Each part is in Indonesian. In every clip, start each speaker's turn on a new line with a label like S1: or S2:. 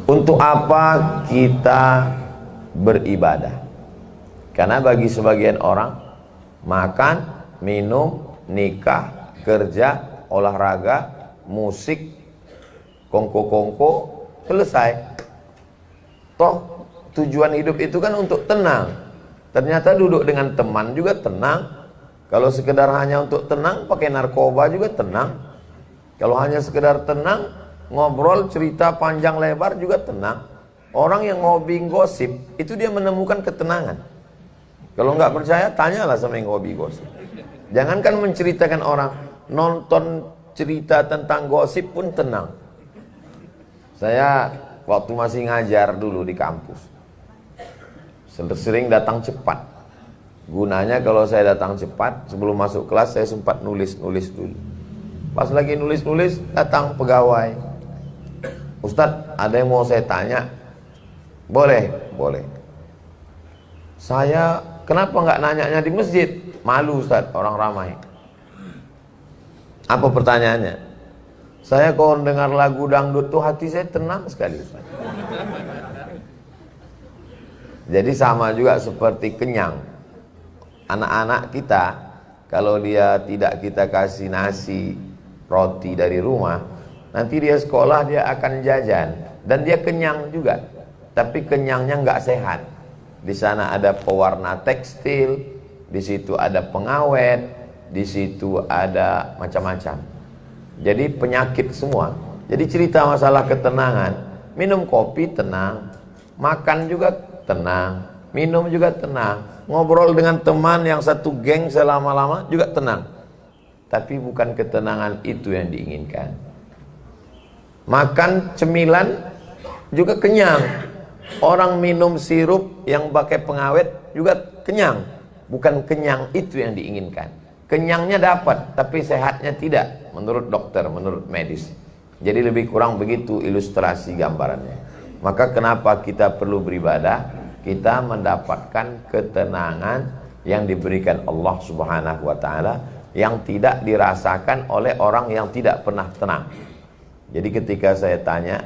S1: Untuk apa kita beribadah? Karena bagi sebagian orang, makan, minum, nikah, kerja, olahraga, musik, kongko-kongko, selesai. Toh tujuan hidup itu kan untuk tenang. Ternyata duduk dengan teman juga tenang. Kalau sekedar hanya untuk tenang, pakai narkoba juga tenang. Kalau hanya sekedar tenang, ngobrol, cerita panjang lebar juga tenang. Orang yang hobi gosip, itu dia menemukan ketenangan. Kalau nggak percaya, tanyalah sama yang hobi gosip. Jangankan menceritakan orang, nonton cerita tentang gosip pun tenang. Saya waktu masih ngajar dulu di kampus, sering datang cepat. Gunanya kalau saya datang cepat, sebelum masuk kelas saya sempat nulis dulu. Pas lagi nulis, datang pegawai. Ustadz, ada yang mau saya tanya? Boleh. Saya kenapa nggak nanyanya di masjid? Malu Ustadz, orang ramai. Apa pertanyaannya? Saya kalau dengar lagu dangdut tuh hati saya tenang sekali Ustadz. Jadi sama juga seperti kenyang. Anak-anak kita, kalau dia tidak kita kasih nasi, roti dari rumah, nanti dia sekolah dia akan jajan dan dia kenyang juga, tapi kenyangnya nggak sehat. Di sana ada pewarna tekstil, di situ ada pengawet, di situ ada macam-macam. Jadi penyakit semua. Jadi cerita masalah ketenangan, minum kopi tenang, makan juga tenang, minum juga tenang, ngobrol dengan teman yang satu geng selama-lama juga tenang. Tapi bukan ketenangan itu yang diinginkan. Makan cemilan juga kenyang. Orang minum sirup yang pakai pengawet juga kenyang. Bukan kenyang itu yang diinginkan. Kenyangnya dapat, tapi sehatnya tidak. Menurut dokter, menurut medis. Jadi lebih kurang begitu ilustrasi gambarannya. Maka kenapa kita perlu beribadah? Kita mendapatkan ketenangan yang diberikan Allah Subhanahu wa ta'ala, yang tidak dirasakan oleh orang yang tidak pernah tenang. Jadi ketika saya tanya,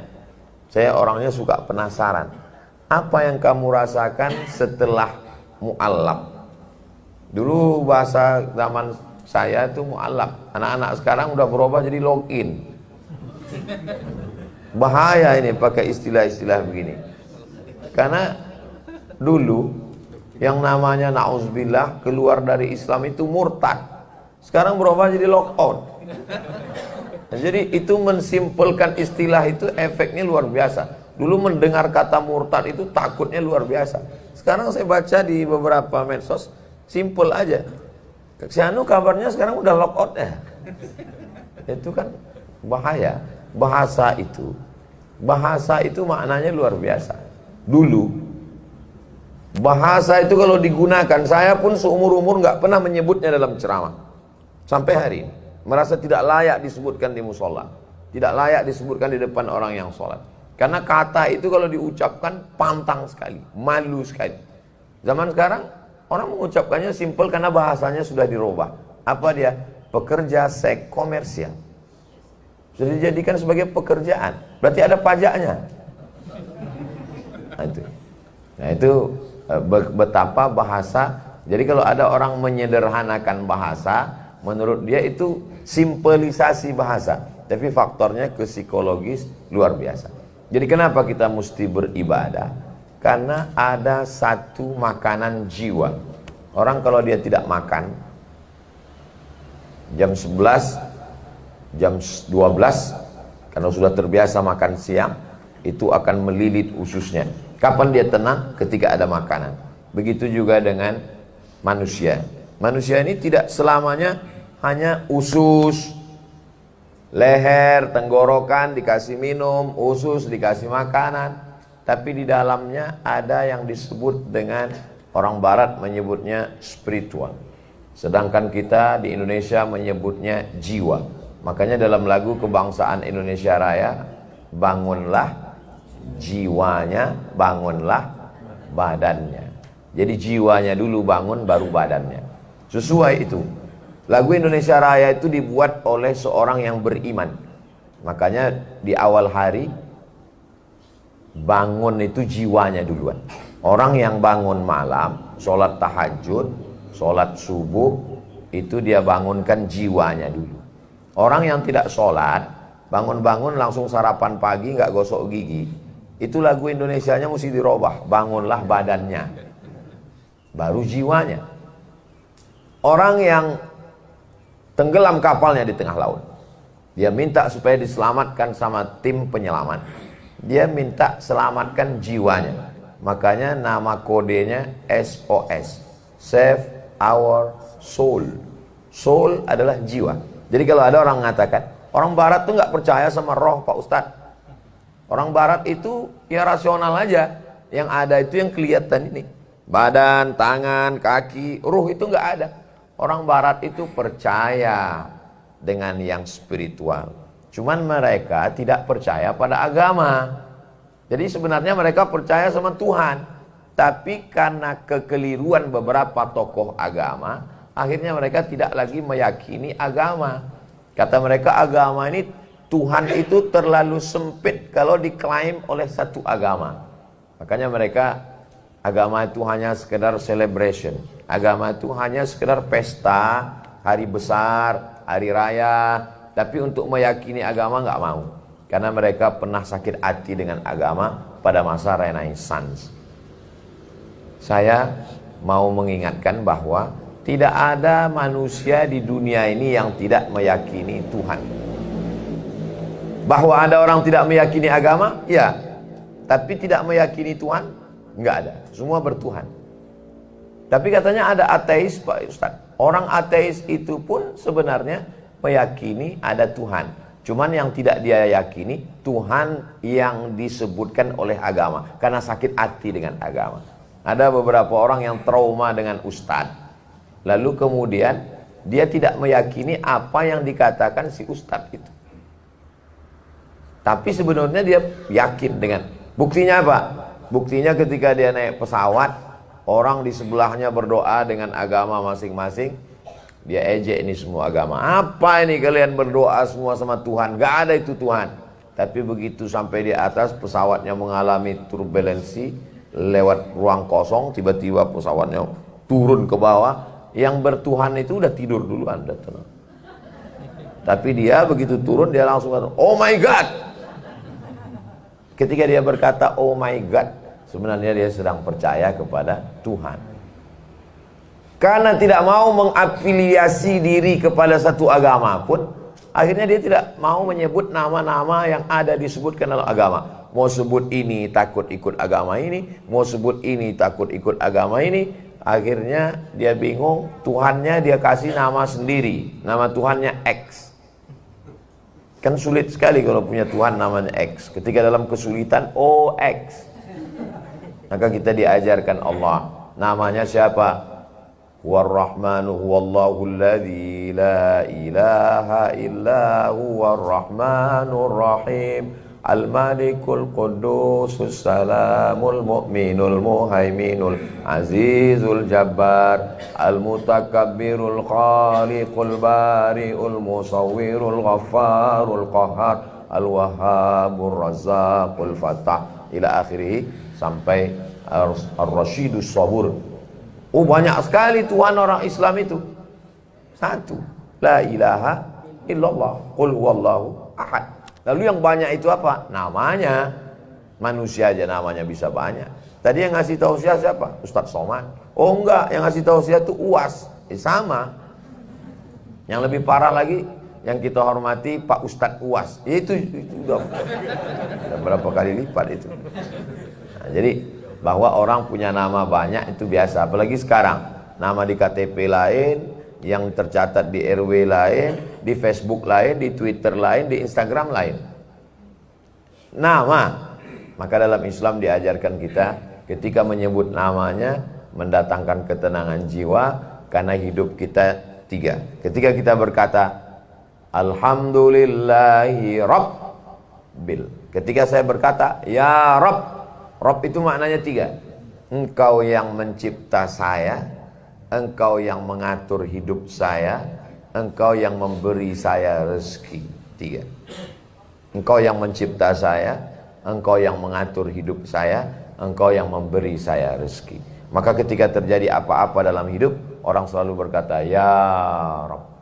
S1: saya orangnya suka penasaran. Apa yang kamu rasakan setelah mu'allab? Dulu bahasa zaman saya itu mu'allab. Anak-anak sekarang udah berubah jadi login. Bahaya ini pakai istilah-istilah begini. Karena dulu yang namanya na'udzubillah keluar dari Islam itu murtad. Sekarang berubah jadi lockout. Jadi itu mensimpelkan istilah itu efeknya luar biasa. Dulu mendengar kata murtad itu takutnya luar biasa. Sekarang saya baca di beberapa medsos, simpel aja. Sianu kabarnya sekarang udah lockout ya. Itu kan bahaya. Bahasa itu maknanya luar biasa. Dulu bahasa itu kalau digunakan, saya pun seumur-umur nggak pernah menyebutnya dalam ceramah. Sampai hari ini merasa tidak layak disebutkan di musola, tidak layak disebutkan di depan orang yang sholat. Karena kata itu kalau diucapkan pantang sekali, malu sekali. Zaman sekarang orang mengucapkannya simpel karena bahasanya sudah dirubah. Apa dia? Pekerja seks komersial. Sudah dijadikan sebagai pekerjaan. Berarti ada pajaknya. Nah itu betapa bahasa. Jadi kalau ada orang menyederhanakan bahasa, menurut dia itu simpelisasi bahasa, tapi faktornya ke psikologis luar biasa. Jadi kenapa kita mesti beribadah? Karena ada satu makanan jiwa. Orang kalau dia tidak makan, jam 11, jam 12, karena sudah terbiasa makan siang, itu akan melilit ususnya. Kapan dia tenang? Ketika ada makanan. Begitu juga dengan manusia. Manusia ini tidak selamanya hanya usus, leher, tenggorokan dikasih minum, usus dikasih makanan, tapi di dalamnya ada yang disebut dengan, orang barat menyebutnya spiritual, sedangkan kita di Indonesia menyebutnya jiwa. Makanya dalam lagu kebangsaan Indonesia Raya, bangunlah jiwanya, bangunlah badannya. Jadi jiwanya dulu bangun, baru badannya. Sesuai itu. Lagu Indonesia Raya itu dibuat oleh seorang yang beriman. Makanya di awal hari bangun itu jiwanya duluan. Orang yang bangun malam, sholat tahajud, sholat subuh, itu dia bangunkan jiwanya dulu. Orang yang tidak sholat, bangun-bangun langsung sarapan pagi, nggak gosok gigi, itu lagu Indonesianya mesti dirubah. Bangunlah badannya, baru jiwanya. Orang yang tenggelam kapalnya di tengah laut, dia minta supaya diselamatkan sama tim penyelamat. Dia minta selamatkan jiwanya. Makanya nama kodenya SOS, Save Our Soul. Soul adalah jiwa. Jadi kalau ada orang mengatakan, orang barat tuh nggak percaya sama roh, Pak Ustadz. Orang barat itu ya rasional aja. Yang ada itu yang kelihatan ini. Badan, tangan, kaki, ruh itu nggak ada. Orang barat itu percaya dengan yang spiritual. Cuman mereka tidak percaya pada agama. Jadi sebenarnya mereka percaya sama Tuhan. Tapi karena kekeliruan beberapa tokoh agama, akhirnya mereka tidak lagi meyakini agama. Kata mereka, agama ini, Tuhan itu terlalu sempit kalau diklaim oleh satu agama. Makanya mereka, agama itu hanya sekedar celebration. Agama itu hanya sekedar pesta, hari besar, hari raya. Tapi untuk meyakini agama nggak mau. Karena mereka pernah sakit hati dengan agama pada masa Renaissance. Saya mau mengingatkan bahwa tidak ada manusia di dunia ini yang tidak meyakini Tuhan. Bahwa ada orang tidak meyakini agama, ya. Tapi tidak meyakini Tuhan, nggak ada. Semua bertuhan. Tapi katanya ada ateis, Pak Ustaz. Orang ateis itu pun sebenarnya meyakini ada Tuhan. Cuman yang tidak dia yakini Tuhan yang disebutkan oleh agama. Karena sakit hati dengan agama. Ada beberapa orang yang trauma dengan ustadz. Lalu kemudian dia tidak meyakini apa yang dikatakan si ustadz itu. Tapi sebenarnya dia yakin dengan. Buktinya apa? Buktinya ketika dia naik pesawat, orang di sebelahnya berdoa dengan agama masing-masing. Dia ejek ini semua agama. Apa ini kalian berdoa semua sama Tuhan? Gak ada itu Tuhan. Tapi begitu sampai di atas, pesawatnya mengalami turbulensi, lewat ruang kosong, tiba-tiba pesawatnya turun ke bawah. Yang bertuhan itu udah tidur duluan, udah tenang. Tapi dia begitu turun, dia langsung kata, oh my God. Ketika dia berkata oh my God, sebenarnya dia sedang percaya kepada Tuhan. Karena tidak mau mengafiliasi diri kepada satu agama pun, akhirnya dia tidak mau menyebut nama-nama yang ada disebutkan dalam agama. Mau sebut ini takut ikut agama ini, mau sebut ini takut ikut agama ini. Akhirnya dia bingung, Tuhannya dia kasih nama sendiri. Nama Tuhannya X. Kan sulit sekali kalau punya Tuhan namanya X. Ketika dalam kesulitan, oh X. Maka kita diajarkan Allah. Namanya siapa? War-Rahmanu huwallahu alladzi la ilaha illa huwar rahmanur rahim al-malikul qudusus salamul mu'minul muhaiminul azizul jabbar al-mutakabbirul khaliqul bari'ul musawwirul ghaffarul qahhar al-wahhabur razzaqul fatah ila akhirih sampai ar-rasyidus sabur. Oh banyak sekali Tuhan orang Islam itu. Satu. La ilaha illallah. Qul huwallahu ahad. Lalu yang banyak itu apa? Namanya. Manusia aja namanya bisa banyak. Tadi yang ngasih tausiah siapa? Ustadz Somad. Oh enggak, yang ngasih tausiah itu UAS. Sama. Yang lebih parah lagi, yang kita hormati Pak Ustadz UAS. Itu udah berapa kali lipat itu. Nah, jadi bahwa orang punya nama banyak itu biasa. Apalagi sekarang, nama di KTP lain, yang tercatat di RW lain, di Facebook lain, di Twitter lain, di Instagram lain. Nama. Maka dalam Islam diajarkan kita ketika menyebut namanya mendatangkan ketenangan jiwa, karena hidup kita tiga. Ketika kita berkata Alhamdulillahi Rabbil. Ketika saya berkata Ya Rabb, Rabb itu maknanya tiga. Engkau yang mencipta saya, Engkau yang mengatur hidup saya, Engkau yang memberi saya rezeki. Tiga. Engkau yang mencipta saya, Engkau yang mengatur hidup saya, Engkau yang memberi saya rezeki. Maka ketika terjadi apa-apa dalam hidup, orang selalu berkata, Ya Rabb.